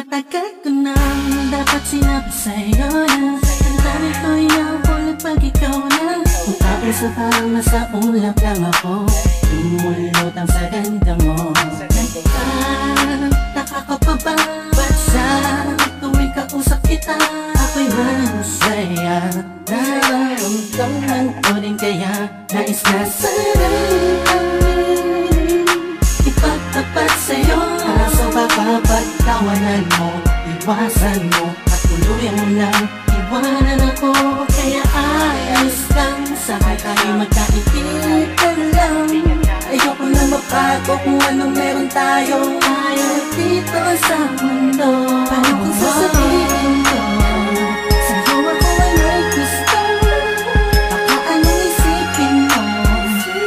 Matagal ko nang dapat sinabi sa'yo na ang dami ko'y nahulit pag ikaw na. Kung tapos na parang nasa ulap lang ako, lumulot ang sa ganda mo. Nakakapaba ba't sa tuwing kausap kita ako'y masaya. Nararamdaman ko din kaya nais na sarang ipagtapat sa'yo. Kaso baka pagtawanan mo, iwasan mo at tuluyan mo lang iwanan ako. Kaya ayos lang sa'kin tayo magkaibigan lang. Ayoko na mabago kung anong meron tayo. Ayaw dito sa mundo. Paano kung sasabihin ko sa'yo ako ay may gusto? Baka anong isipin mo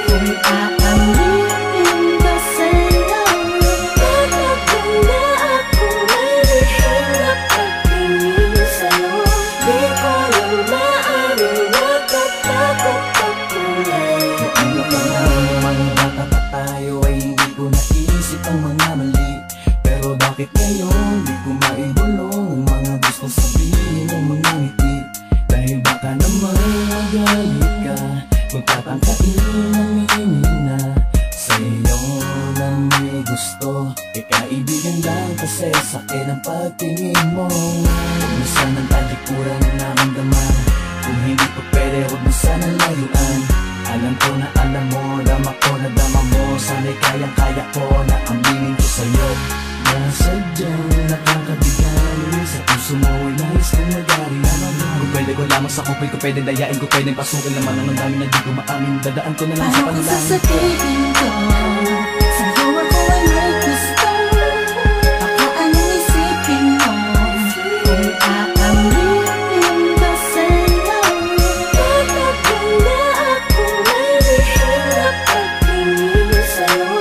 kung aaminin ko sa'yo? Matagal na ako may lihim na pagtingin sa'yo. Di ko lang maaaring natatakot pagkulay. Ano pa nga mga bata pa tayo ay hindi ko naisip ang mga mali. Pero bakit ngayon di ko maibulong ang mga gusto sabihin ng mga ngiti? Dahil baka naman magalit ka, magtatangkain aminin na sa'yo na may gusto. E kaibigan lang kasi sakin ang pagtingin mo. Minsan ang talikuran na naramdaman, kung hindi pa pwede huwag mo sana layuan. Alam ko na alam mo, dama ko na dama mo. Sana'y kayang-kaya ko na aminin ko sa'yo na sadyang nakakabigan. Sa puso mo ay nais kong nagari. Kung pwede ko lamang sa kupil ko, pwede dayain ko, pwede pasukin naman ang dami na di ko maamin. Dadaan ko na lang sa Paano kung panalangin. sasabihin ko sa'yo ako ay may gusto? Baka anong isipin mo kung aaminin ko sa'yo? Matagal na ako may lihim na pagtingin sa'yo.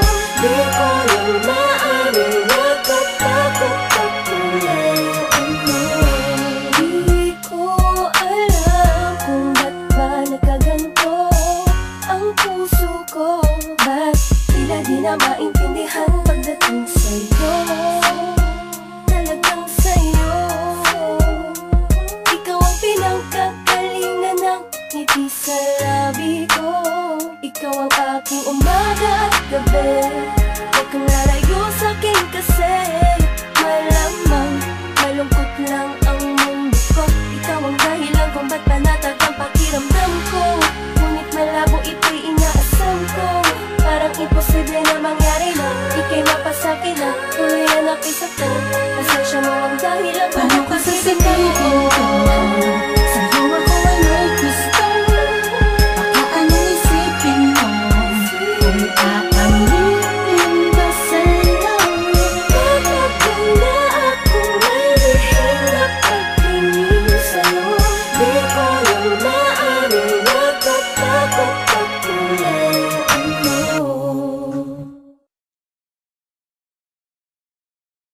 Di ko lang maaaring natatakot pagkulay mo. Di ko alam kung ba't ba nagkaganto ang puso ko. Ba't tila di na maintindihan pagdating sa'yo? Talagang sa'yo. Ikaw ang pinagkakalingan ng ngiti sa labi ko. Ikaw ang aking umaga at gabi. Huwag kang lalayo sa'kin kasi malamang malungkot lang ang mundo ko. Ikaw ang dahilan kung ba't panatag ang pakiramdam ko. Ngunit malabo ito'y inaasam ko. Parang imposible na mangyari na ika'y mapasakin na tuloy na napisaktan. Pasensya mo ang dahilan.